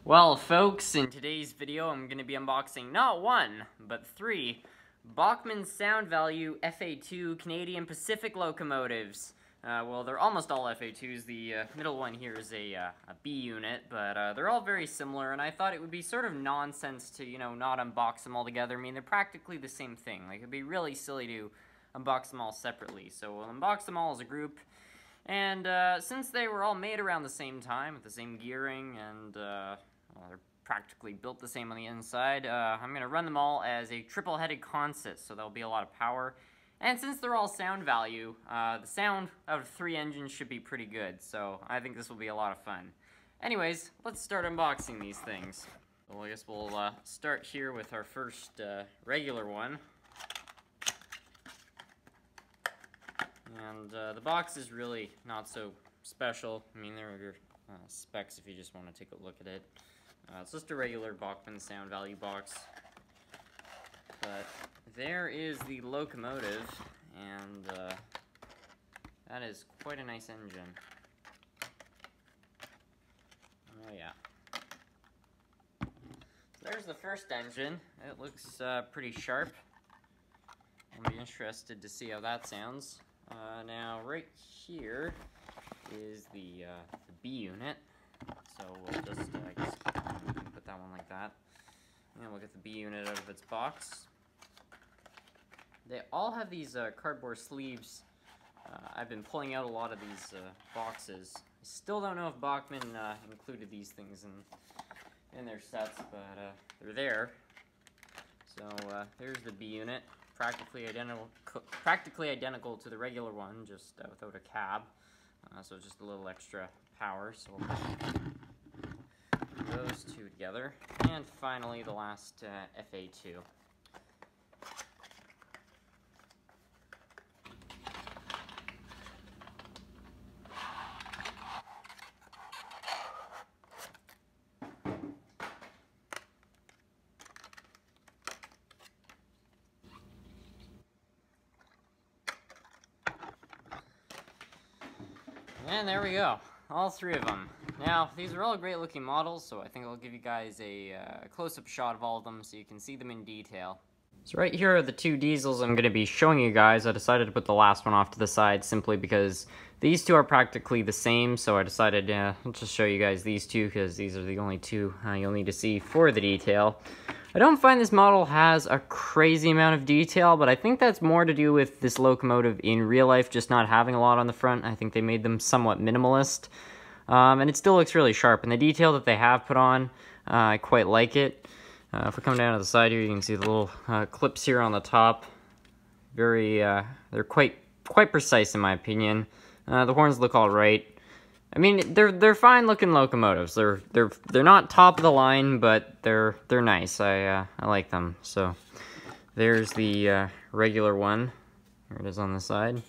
Well, folks, in today's video, I'm going to be unboxing not one, but three Bachmann Sound Value FA2 Canadian Pacific locomotives. Well, they're almost all FA2s. The middle one here is a B unit, but they're all very similar, and I thought it would be sort of nonsense to, not unbox them all together. I mean, they're practically the same thing. Like, it'd be really silly to unbox them all separately. So we'll unbox them all as a group. And since they were all made around the same time, with the same gearing, and well, they're practically built the same on the inside, I'm going to run them all as a triple-headed consist, so there'll be a lot of power. And since they're all sound value, the sound out of 3 engines should be pretty good, so I think this will be a lot of fun. Anyways, let's start unboxing these things. Well, I guess we'll start here with our first regular one. And the box is really not so special. I mean, there are your specs if you just want to take a look at it. It's just a regular Bachmann Sound Value box. But there is the locomotive, and that is quite a nice engine. Oh yeah. So there's the first engine. It looks pretty sharp. I'll be interested to see how that sounds. Now, right here is the B unit, so we'll just, I guess, put that one like that, and we'll get the B unit out of its box. They all have these cardboard sleeves. I've been pulling out a lot of these boxes. I still don't know if Bachmann included these things in their sets, but they're there. So there's the B unit. Practically identical to the regular one, just without a cab. So just a little extra power. So we'll put those two together. And finally, the last FA2. And there we go, all 3 of them. Now, these are all great looking models, so I think I'll give you guys a close-up shot of all of them so you can see them in detail. So right here are the 2 diesels I'm going to be showing you guys. I decided to put the last one off to the side simply because these 2 are practically the same, so I decided I'll just show you guys these 2 because these are the only 2 you'll need to see for the detail. I don't find this model has a crazy amount of detail, but I think that's more to do with this locomotive in real life just not having a lot on the front. I think they made them somewhat minimalist, and it still looks really sharp. And the detail that they have put on, I quite like it. If we come down to the side here, you can see the little clips here on the top. They're quite precise in my opinion. The horns look all right. I mean, they're fine looking locomotives. They're not top of the line, but they're nice. I like them. So there's the regular one. Here it is on the side.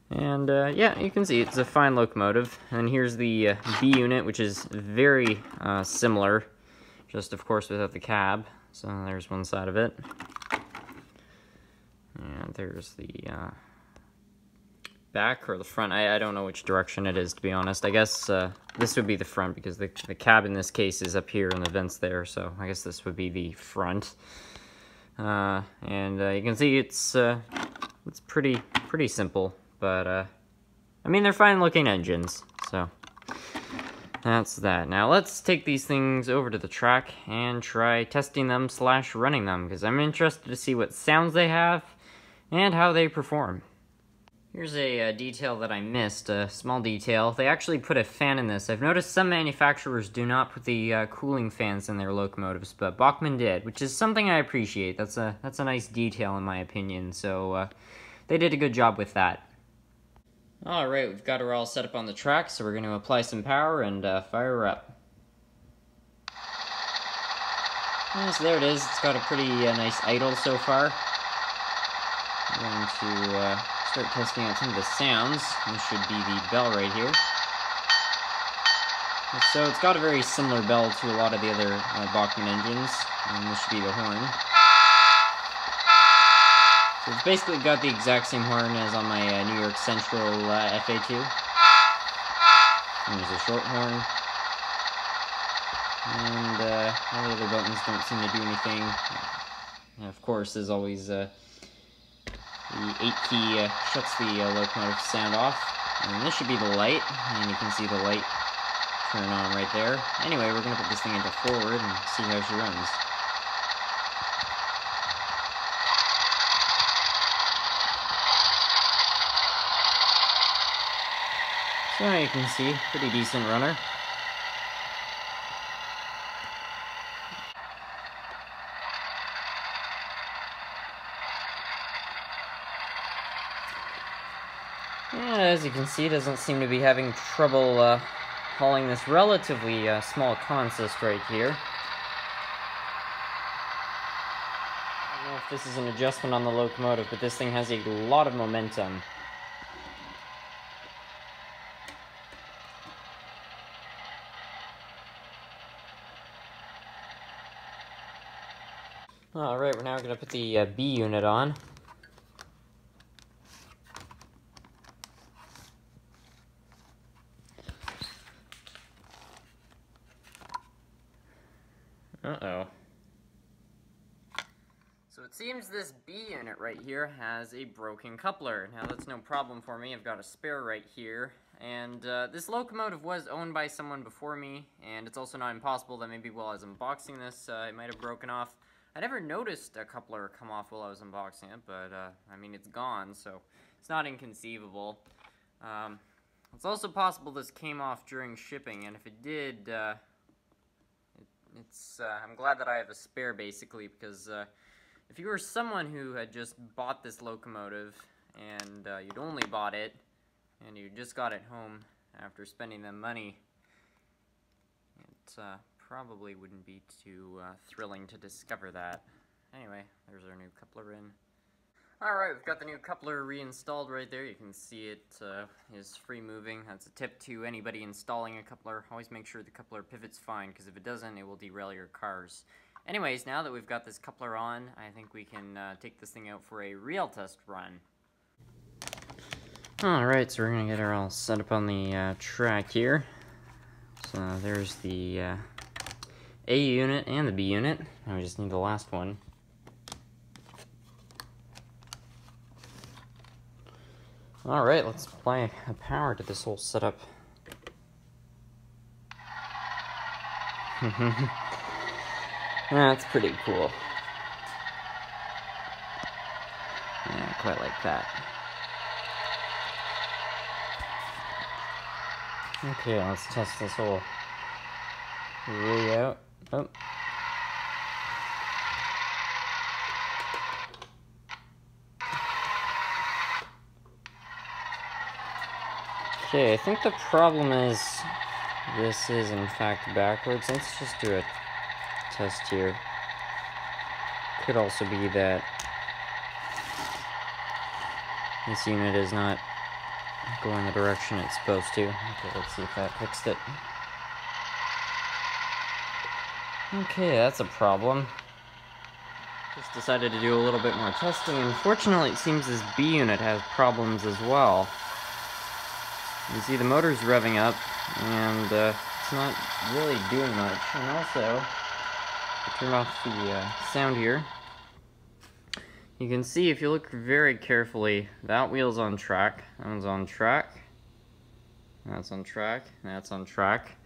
And yeah, you can see it's a fine locomotive. And here's the B unit, which is very similar, just of course without the cab. So there's one side of it. And there's the back or the front. I don't know which direction it is, to be honest. I guess this would be the front because the cab in this case is up here and the vent's there, so I guess this would be the front. And you can see it's pretty simple, but I mean, they're fine looking engines, so that's that. Now let's take these things over to the track and try testing them / running them, because I'm interested to see what sounds they have and how they perform. Here's a detail that I missed, a small detail. They actually put a fan in this. I've noticed some manufacturers do not put the cooling fans in their locomotives, but Bachmann did, which is something I appreciate. That's a nice detail in my opinion, so they did a good job with that. Alright, we've got her all set up on the track, so we're going to apply some power and fire her up. And so there it is. It's got a pretty nice idle so far. I'm going to start testing out some of the sounds. This should be the bell right here. So it's got a very similar bell to a lot of the other Bachmann engines, and this should be the horn. So it's basically got the exact same horn as on my New York Central FA2. And there's a short horn. and all the other buttons don't seem to do anything. And of course, as always, the 8 key shuts the locomotive sound off, and this should be the light, and you can see the light turn on right there. Anyway, we're going to put this thing into forward and see how she runs. So you can see, pretty decent runner. And as you can see, it doesn't seem to be having trouble hauling this relatively small consist right here. I don't know if this is an adjustment on the locomotive, but this thing has a lot of momentum. Alright, we're now going to put the B unit on. Uh-oh. So it seems this B unit right here has a broken coupler. Now that's no problem for me, I've got a spare right here. And this locomotive was owned by someone before me, and it's also not impossible that maybe while I was unboxing this, it might have broken off. I never noticed a coupler come off while I was unboxing it, but I mean, it's gone, so it's not inconceivable. It's also possible this came off during shipping, and if it did, I'm glad that I have a spare, basically, because if you were someone who had just bought this locomotive, and you'd only bought it, and you just got it home after spending the money, it probably wouldn't be too thrilling to discover that. Anyway, there's our new coupler in. Alright, we've got the new coupler reinstalled right there. You can see it is free moving. That's a tip to anybody installing a coupler. Always make sure the coupler pivot's fine, because if it doesn't, it will derail your cars. Anyways, now that we've got this coupler on, I think we can take this thing out for a real test run. Alright, so we're going to get her all set up on the track here. So there's the A unit and the B unit. Now we just need the last one. Alright, let's apply a power to this whole setup. That's pretty cool. Yeah, quite like that. Okay, let's test this whole rig out. Oh. Okay, I think the problem is this is in fact backwards. Let's just do a test here. Could also be that this unit is not going the direction it's supposed to. Okay, let's see if that fixed it. Okay, that's a problem. Just decided to do a little bit more testing. Unfortunately, it seems this B unit has problems as well. You see the motor's revving up, and it's not really doing much. And also, I turn off the sound here. You can see, if you look very carefully, that wheel's on track, that one's on track, that's on track, that's on track.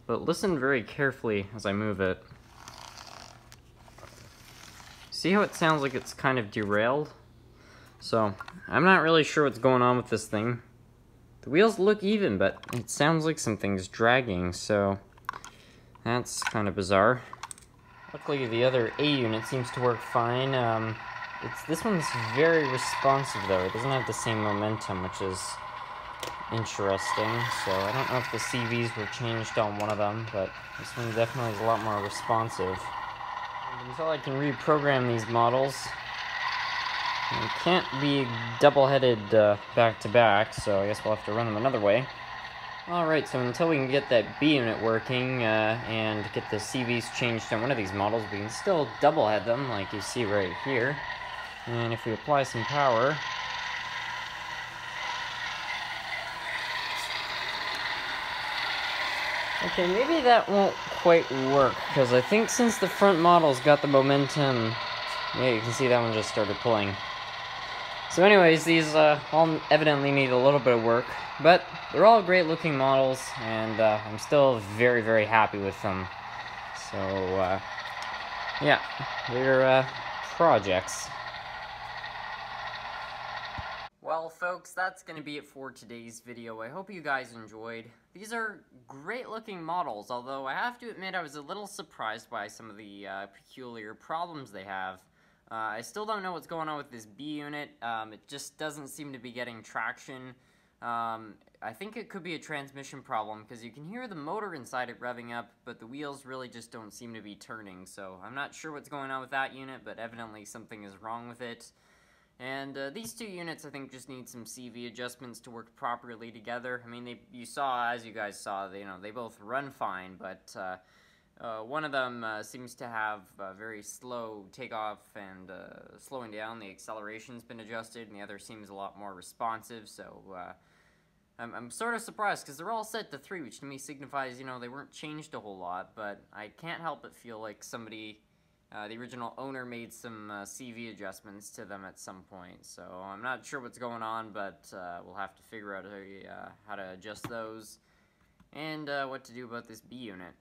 But listen very carefully as I move it. See how it sounds like it's kind of derailed? So, I'm not really sure what's going on with this thing. The wheels look even, but it sounds like something's dragging, so that's kind of bizarre. Luckily, the other A unit seems to work fine. This one's very responsive, though. It doesn't have the same momentum, which is interesting. So I don't know if the CVs were changed on one of them, but this one definitely is a lot more responsive. And until I can reprogram these models, they can't be double-headed back-to-back, so I guess we'll have to run them another way. Alright, so until we can get that B unit working and get the CVs changed on one of these models, we can still double-head them, like you see right here. And if we apply some power, Okay, maybe that won't quite work, because I think since the front model's got the momentum, yeah, you can see that one just started pulling. So anyways, these all evidently need a little bit of work, but they're all great looking models, and I'm still very, very happy with them. So, yeah, they're projects. Well, folks, that's going to be it for today's video. I hope you guys enjoyed. These are great-looking models, although I have to admit I was a little surprised by some of the peculiar problems they have. I still don't know what's going on with this B unit. It just doesn't seem to be getting traction. I think it could be a transmission problem, because you can hear the motor inside it revving up, but the wheels really just don't seem to be turning. So I'm not sure what's going on with that unit, but evidently something is wrong with it. And these two units, I think, just need some CV adjustments to work properly together. I mean, as you guys saw, they both run fine, but one of them seems to have very slow takeoff and slowing down. The acceleration's been adjusted, and the other seems a lot more responsive. So I'm sort of surprised, because they're all set to 3, which to me signifies, they weren't changed a whole lot. But I can't help but feel like somebody. The original owner made some CV adjustments to them at some point, so I'm not sure what's going on, but we'll have to figure out how to adjust those, and what to do about this B unit.